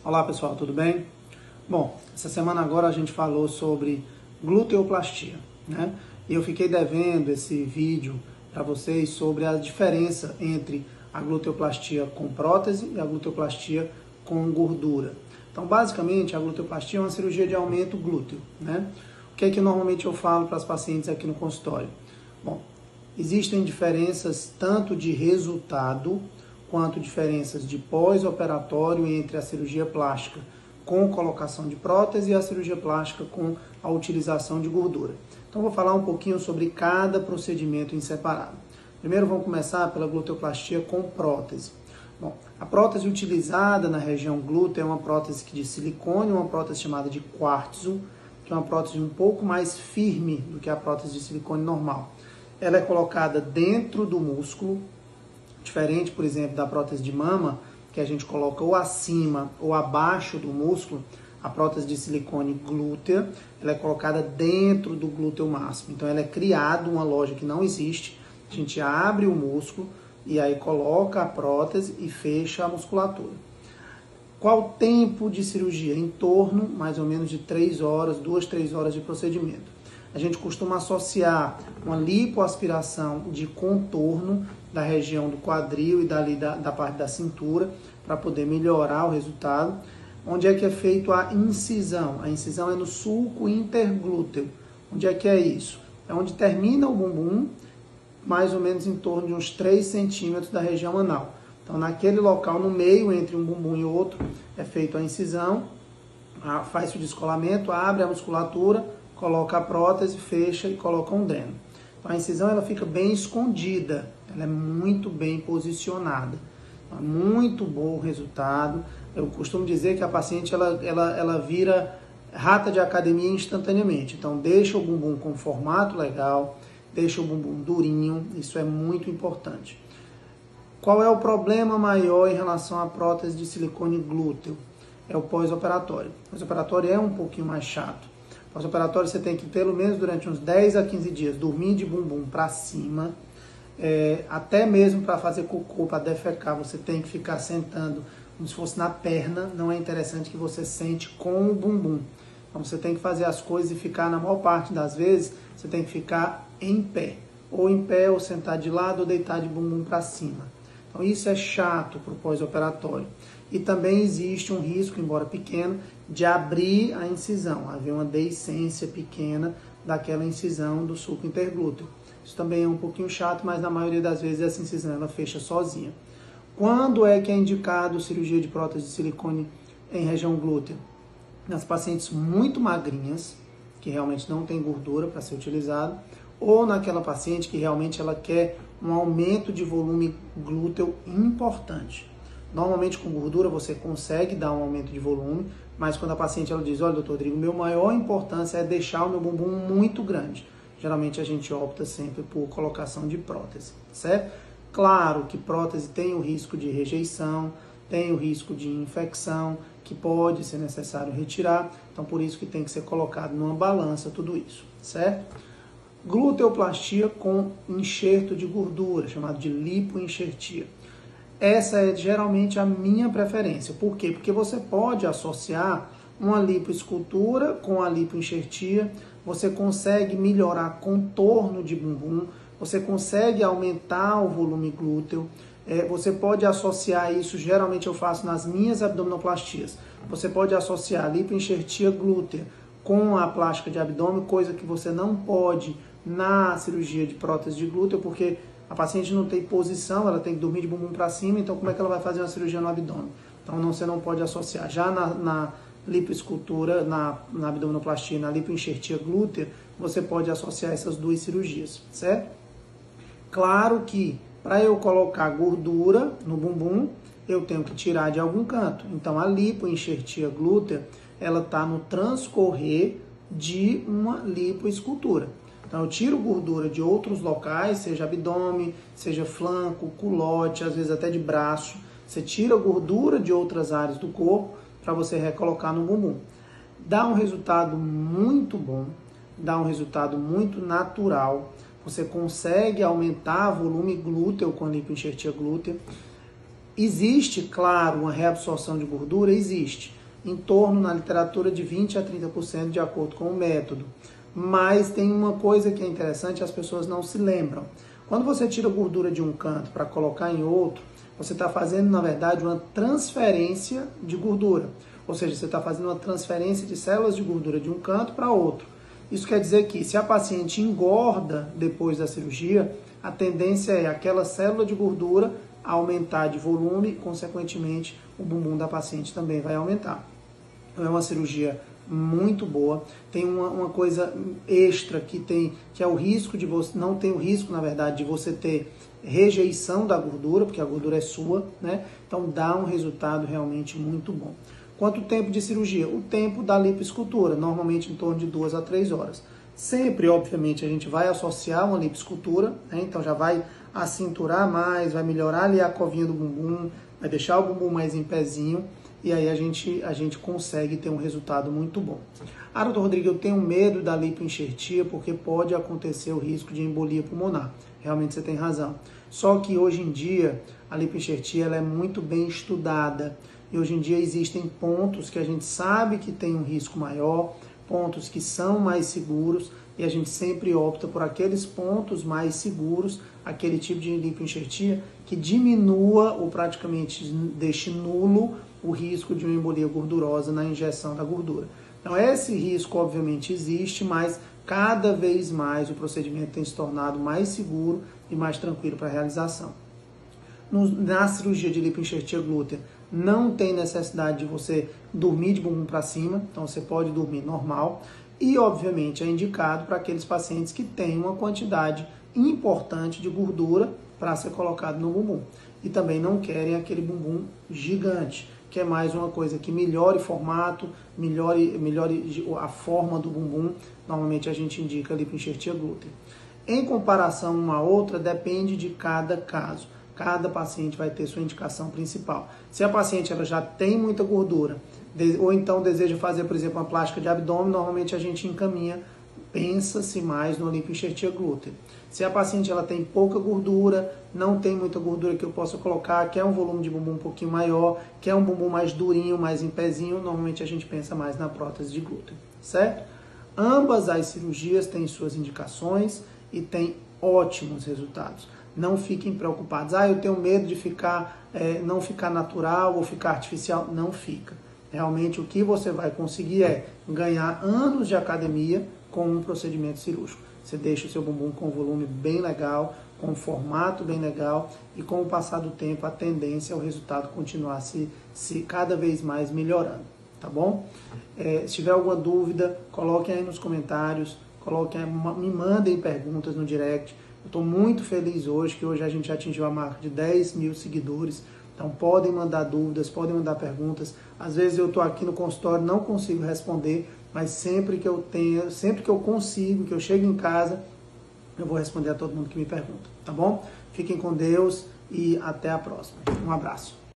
Olá pessoal, tudo bem? Bom, essa semana agora a gente falou sobre gluteoplastia, né? E eu fiquei devendo esse vídeo para vocês sobre a diferença entre a gluteoplastia com prótese e a gluteoplastia com gordura. Então, basicamente, a gluteoplastia é uma cirurgia de aumento glúteo, né? O que é que normalmente eu falo para as pacientes aqui no consultório? Bom, existem diferenças tanto de resultado quanto diferenças de pós-operatório entre a cirurgia plástica com colocação de prótese e a cirurgia plástica com a utilização de gordura. Então, vou falar um pouquinho sobre cada procedimento em separado. Primeiro, vamos começar pela gluteoplastia com prótese. Bom, a prótese utilizada na região glútea é uma prótese de silicone, uma prótese chamada de quartzo, que é uma prótese um pouco mais firme do que a prótese de silicone normal. Ela é colocada dentro do músculo, diferente, por exemplo, da prótese de mama, que a gente coloca ou acima ou abaixo do músculo. A prótese de silicone glútea, ela é colocada dentro do glúteo máximo. Então, ela é criada uma loja que não existe. A gente abre o músculo e aí coloca a prótese e fecha a musculatura. Qual o tempo de cirurgia? Em torno, mais ou menos, de 3 horas, 2, 3 horas de procedimento. A gente costuma associar uma lipoaspiração de contorno da região do quadril e dali da parte da cintura para poder melhorar o resultado. Onde é que é feito a incisão? A incisão é no sulco interglúteo. Onde é que é isso? É onde termina o bumbum, mais ou menos em torno de uns 3 centímetros da região anal. Então, naquele local, no meio, entre um bumbum e outro, é feito a incisão, faz-se o descolamento, abre a musculatura, coloca a prótese, fecha e coloca um dreno. Então, a incisão ela fica bem escondida, ela é muito bem posicionada. Então, é muito bom o resultado. Eu costumo dizer que a paciente ela vira rata de academia instantaneamente. Então, deixa o bumbum com formato legal, deixa o bumbum durinho, isso é muito importante. Qual é o problema maior em relação à prótese de silicone glúteo? É o pós-operatório. O pós-operatório é um pouquinho mais chato. Pós-operatório você tem que, pelo menos durante uns 10 a 15 dias, dormir de bumbum para cima, até mesmo para fazer cocô, para defecar, você tem que ficar sentando como se fosse na perna, não é interessante que você sente com o bumbum. Então você tem que fazer as coisas e ficar, na maior parte das vezes, você tem que ficar em pé, ou sentar de lado, ou deitar de bumbum para cima. Então isso é chato para o pós-operatório. E também existe um risco, embora pequeno, de abrir a incisão, haver uma deiscência pequena daquela incisão do sulco interglúteo. Isso também é um pouquinho chato, mas na maioria das vezes essa incisão ela fecha sozinha. Quando é que é indicado cirurgia de prótese de silicone em região glútea? Nas pacientes muito magrinhas, que realmente não tem gordura para ser utilizado, ou naquela paciente que realmente ela quer um aumento de volume glúteo importante. Normalmente com gordura você consegue dar um aumento de volume, mas quando a paciente ela diz, olha, doutor Rodrigo, meu maior importância é deixar o meu bumbum muito grande. Geralmente a gente opta sempre por colocação de prótese, certo? Claro que prótese tem o risco de rejeição, tem o risco de infecção, que pode ser necessário retirar, então por isso que tem que ser colocado numa balança tudo isso, certo? Gluteoplastia com enxerto de gordura, chamado de lipoenxertia. Essa é geralmente a minha preferência. Por quê? Porque você pode associar uma lipoescultura com a lipoenxertia, você consegue melhorar contorno de bumbum, você consegue aumentar o volume glúteo, você pode associar isso, geralmente eu faço nas minhas abdominoplastias, você pode associar a lipoenxertia glútea com a plástica de abdômen, coisa que você não pode na cirurgia de prótese de glúteo, porque a paciente não tem posição, ela tem que dormir de bumbum para cima, então como é que ela vai fazer uma cirurgia no abdômen? Então você não pode associar. Já na lipoescultura, na abdominoplastia, na lipoenxertia glútea, você pode associar essas duas cirurgias, certo? Claro que para eu colocar gordura no bumbum, eu tenho que tirar de algum canto. Então a lipoenxertia glútea, ela está no transcorrer de uma lipoescultura. Então eu tiro gordura de outros locais, seja abdômen, seja flanco, culote, às vezes até de braço. Você tira gordura de outras áreas do corpo para você recolocar no bumbum. Dá um resultado muito bom, dá um resultado muito natural. Você consegue aumentar o volume glúteo com a lipoenxertia glútea. Existe, claro, uma reabsorção de gordura? Existe. Em torno, na literatura, de 20% a 30% de acordo com o método. Mas tem uma coisa que é interessante, as pessoas não se lembram. Quando você tira gordura de um canto para colocar em outro, você está fazendo, na verdade, uma transferência de gordura. Ou seja, você está fazendo uma transferência de células de gordura de um canto para outro. Isso quer dizer que se a paciente engorda depois da cirurgia, a tendência é aquela célula de gordura aumentar de volume e, consequentemente, o bumbum da paciente também vai aumentar. Então, é uma cirurgia muito boa. Tem uma coisa extra que é o risco de você, não tem o risco, na verdade, de você ter rejeição da gordura, porque a gordura é sua, né? Então dá um resultado realmente muito bom. Quanto tempo de cirurgia? O tempo da lipoescultura, normalmente em torno de 2 a 3 horas. Sempre, obviamente, a gente vai associar uma lipoescultura, né? Então já vai acinturar mais, vai melhorar ali a covinha do bumbum, vai deixar o bumbum mais em pezinho, e aí a gente consegue ter um resultado muito bom. Ah, doutor Rodrigo, eu tenho medo da lipoenxertia porque pode acontecer o risco de embolia pulmonar. Realmente você tem razão. Só que hoje em dia a lipoenxertia ela é muito bem estudada e hoje em dia existem pontos que a gente sabe que tem um risco maior, pontos que são mais seguros e a gente sempre opta por aqueles pontos mais seguros, aquele tipo de lipoenxertia que diminua ou praticamente deixe nulo o risco de uma embolia gordurosa na injeção da gordura. Então esse risco obviamente existe, mas cada vez mais o procedimento tem se tornado mais seguro e mais tranquilo para a realização. Na cirurgia de lipoenxertia glútea não tem necessidade de você dormir de bumbum para cima, então você pode dormir normal e obviamente é indicado para aqueles pacientes que têm uma quantidade importante de gordura para ser colocado no bumbum e também não querem aquele bumbum gigante, que é mais uma coisa que melhore o formato, melhore a forma do bumbum. Normalmente a gente indica a lipoenxertia glútea. Em comparação uma a outra, depende de cada caso. Cada paciente vai ter sua indicação principal. Se a paciente ela já tem muita gordura, ou então deseja fazer, por exemplo, uma plástica de abdômen, normalmente a gente encaminha, pensa-se mais no lipoenxertia glútea. Se a paciente ela tem pouca gordura, não tem muita gordura que eu possa colocar, quer um volume de bumbum um pouquinho maior, quer um bumbum mais durinho, mais em pezinho, normalmente a gente pensa mais na prótese de glúten, certo? Ambas as cirurgias têm suas indicações e têm ótimos resultados. Não fiquem preocupados. Ah, eu tenho medo de não ficar natural ou ficar artificial. Não fica. Realmente o que você vai conseguir é ganhar anos de academia com um procedimento cirúrgico. Você deixa o seu bumbum com um volume bem legal, com um formato bem legal e com o passar do tempo a tendência é o resultado continuar se cada vez mais melhorando, tá bom? Se tiver alguma dúvida, coloquem aí nos comentários, me mandem perguntas no direct. Eu estou muito feliz hoje, que hoje a gente já atingiu a marca de 10 mil seguidores. Então podem mandar dúvidas, podem mandar perguntas. Às vezes eu estou aqui no consultório, não consigo responder, mas sempre que eu consigo, que eu chego em casa, eu vou responder a todo mundo que me pergunta, tá bom? Fiquem com Deus e até a próxima. Um abraço.